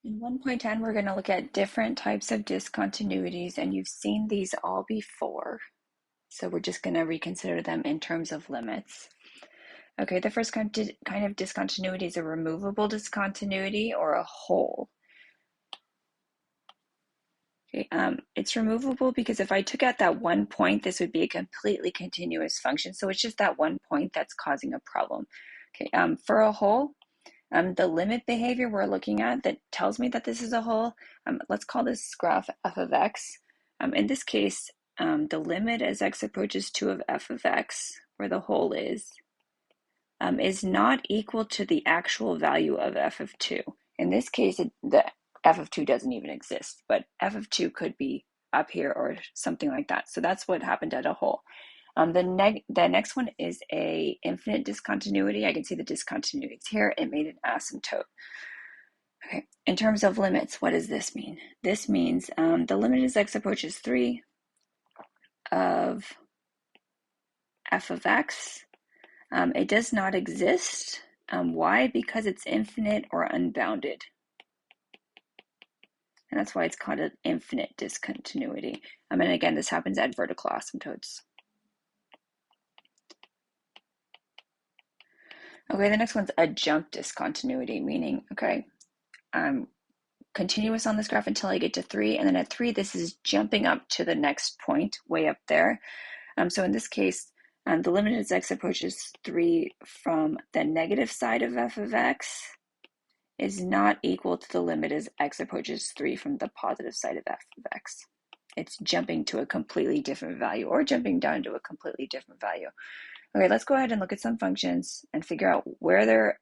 In 1.10, we're going to look at different types of discontinuities, and you've seen these all before. So we're just going to reconsider them in terms of limits. Okay, the first kind of discontinuity is a removable discontinuity or a hole. Okay, it's removable because if I took out that one point, this would be a completely continuous function. So it's just that one point that's causing a problem. Okay, for a hole, the limit behavior we're looking at that tells me that this is a hole, let's call this graph f of x. In this case, the limit as x approaches 2 of f of x, where the hole is not equal to the actual value of f of 2. In this case, the f of 2 doesn't even exist, but f of 2 could be up here or something like that. So that's what happened at a hole. The next one is a infinite discontinuity. I can see the discontinuities here. It made an asymptote. Okay, in terms of limits, what does this mean? This means the limit as x approaches 3 of f of x. It does not exist. Why? Because it's infinite or unbounded. And that's why it's called an infinite discontinuity. And again, this happens at vertical asymptotes. Okay, the next one's a jump discontinuity, meaning, okay, I'm continuous on this graph until I get to 3, and then at 3, this is jumping up to the next point, way up there. So in this case, the limit as x approaches 3 from the negative side of f of x is not equal to the limit as x approaches 3 from the positive side of f of x. It's jumping to a completely different value or jumping down to a completely different value. Okay, let's go ahead and look at some functions and figure out where their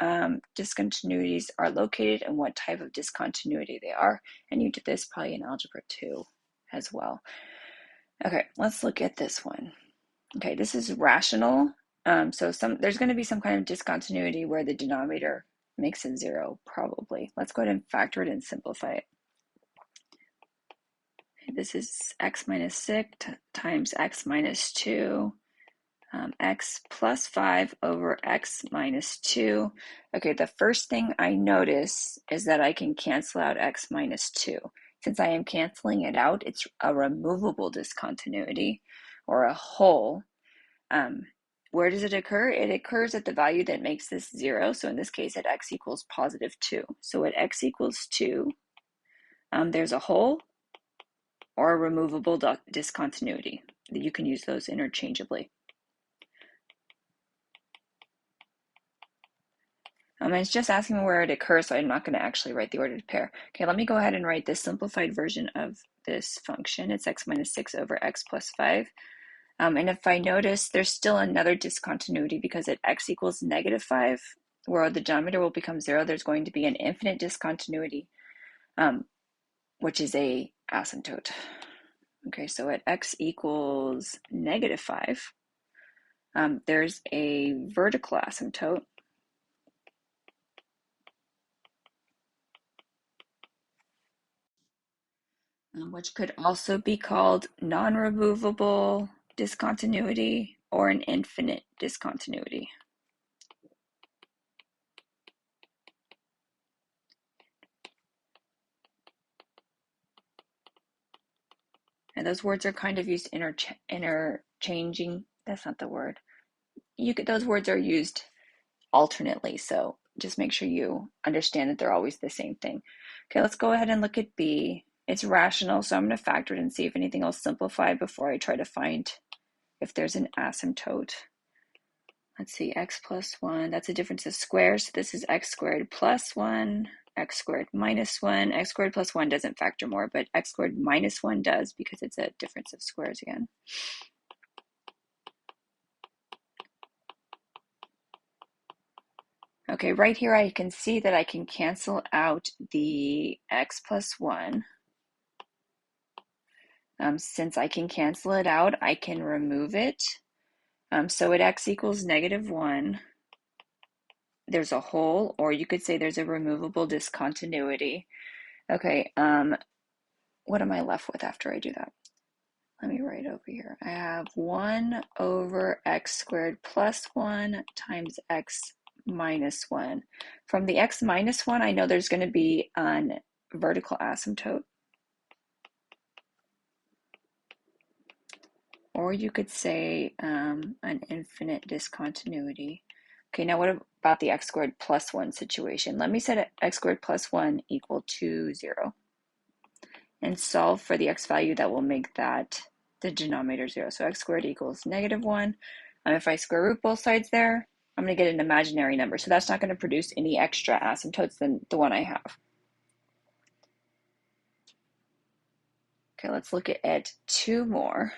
discontinuities are located and what type of discontinuity they are. And you did this probably in Algebra 2 as well. Okay, let's look at this one. Okay, this is rational. So there's going to be some kind of discontinuity where the denominator makes it 0, probably. Let's go ahead and factor it and simplify it. This is x minus 6 times x minus 2. X plus 5 over x minus 2. Okay, the first thing I notice is that I can cancel out x minus 2. Since I am canceling it out, it's a removable discontinuity or a hole. Where does it occur? It occurs at the value that makes this 0. So in this case, at x equals positive 2. So at x equals 2, there's a hole or a removable discontinuity. You can use those interchangeably. And it's just asking me where it occurs, so I'm not going to actually write the ordered pair. Okay, let me go ahead and write this simplified version of this function. It's x minus 6 over x plus 5. And if I notice, there's still another discontinuity because at x equals negative 5, where the denominator will become 0, there's going to be an infinite discontinuity, which is a asymptote. Okay, so at x equals negative 5, there's a vertical asymptote. Which could also be called non-removable discontinuity or an infinite discontinuity. And those words are kind of used interchanging. That's not the word. Those words are used alternately, so just make sure you understand that they're always the same thing. Okay, let's go ahead and look at B. It's rational, so I'm going to factor it and see if anything will simplify before I try to find if there's an asymptote. Let's see, x plus 1, that's a difference of squares. So this is x squared plus 1, x squared minus 1. X squared plus 1 doesn't factor more, but x squared minus 1 does because it's a difference of squares again. Okay, right here I can see that I can cancel out the x plus 1. Since I can cancel it out, I can remove it. So at x equals negative 1, there's a hole, or you could say there's a removable discontinuity. Okay, what am I left with after I do that? Let me write over here. I have 1 over x squared plus 1 times x minus 1. From the x minus 1, I know there's going to be an vertical asymptote. Or you could say an infinite discontinuity. Okay, now what about the x squared plus 1 situation? Let me set x squared plus 1 equal to 0 and solve for the x value that will make that the denominator 0. So x squared equals -1. If I square root both sides there, I'm going to get an imaginary number. So that's not going to produce any extra asymptotes than the one I have. Okay, let's look at 2 more.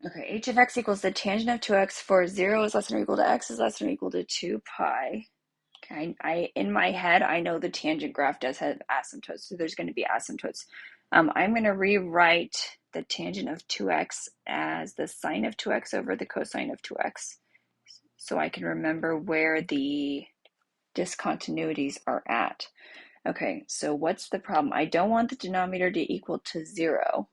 Okay, h of x equals the tangent of 2x for 0 is less than or equal to x is less than or equal to 2 pi. Okay, in my head, I know the tangent graph does have asymptotes, so there's going to be asymptotes. I'm going to rewrite the tangent of 2x as the sine of 2x over the cosine of 2x, so I can remember where the discontinuities are at. Okay, so what's the problem? I don't want the denominator to equal to 0,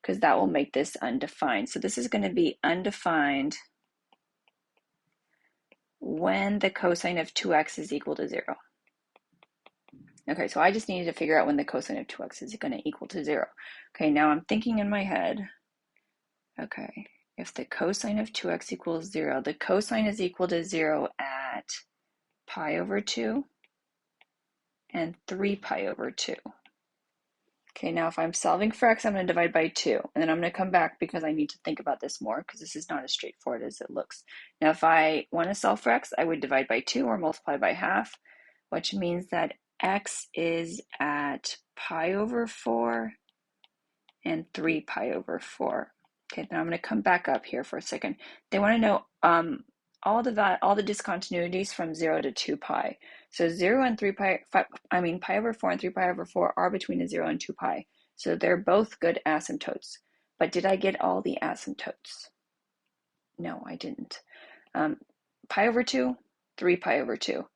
because that will make this undefined. So this is going to be undefined when the cosine of 2x is equal to 0. Okay, so I just needed to figure out when the cosine of 2x is going to equal to 0. Okay, now I'm thinking in my head, okay, if the cosine of 2x equals 0, the cosine is equal to 0 at pi over 2 and 3 pi over 2. Okay, now if I'm solving for x, I'm going to divide by 2, and then I'm going to come back because I need to think about this more because this is not as straightforward as it looks. Now, if I want to solve for x, I would divide by 2 or multiply by half, which means that x is at pi over 4 and 3 pi over 4. Okay, then I'm going to come back up here for a second. They want to know all the discontinuities from 0 to 2 pi. So 0 and 3 pi, pi over 4 and 3 pi over 4 are between a 0 and 2 pi. So they're both good asymptotes. But did I get all the asymptotes? No, I didn't. Pi over 2, 3 pi over 2.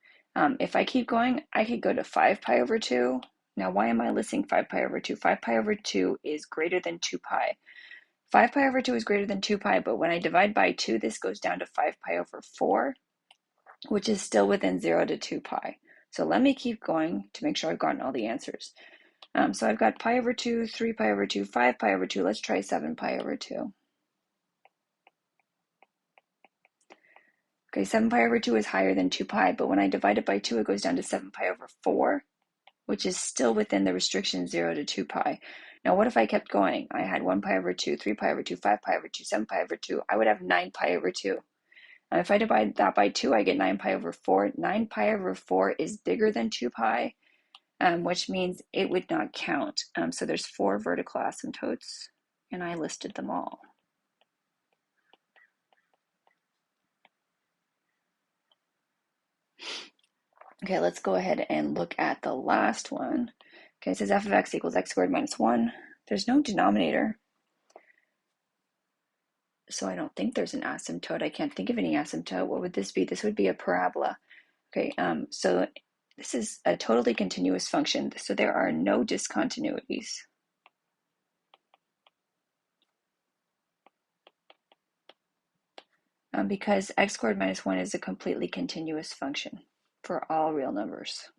If I keep going, I could go to 5 pi over 2. Now, why am I listing 5 pi over 2? 5 pi over 2 is greater than 2 pi. 5 pi over 2 is greater than 2 pi, but when I divide by 2, this goes down to 5 pi over 4, which is still within 0 to 2 pi. So let me keep going to make sure I've gotten all the answers. So I've got pi over 2, 3 pi over 2, 5 pi over 2. Let's try 7 pi over 2. Okay, 7 pi over 2 is higher than 2 pi, but when I divide it by 2, it goes down to 7 pi over 4, which is still within the restriction 0 to 2 pi. Now, what if I kept going? I had 1 pi over 2, 3 pi over 2, 5 pi over 2, 7 pi over 2. I would have 9 pi over 2. If I divide that by 2, I get 9 pi over 4. 9 pi over 4 is bigger than 2 pi, which means it would not count. So there's 4 vertical asymptotes, and I listed them all. Okay, let's go ahead and look at the last one. Okay, it says f of x equals x squared minus 1. There's no denominator, so I don't think there's an asymptote. I can't think of any asymptote. What would this be? This would be a parabola. Okay, so this is a totally continuous function, so there are no discontinuities. Because x squared minus 1 is a completely continuous function for all real numbers.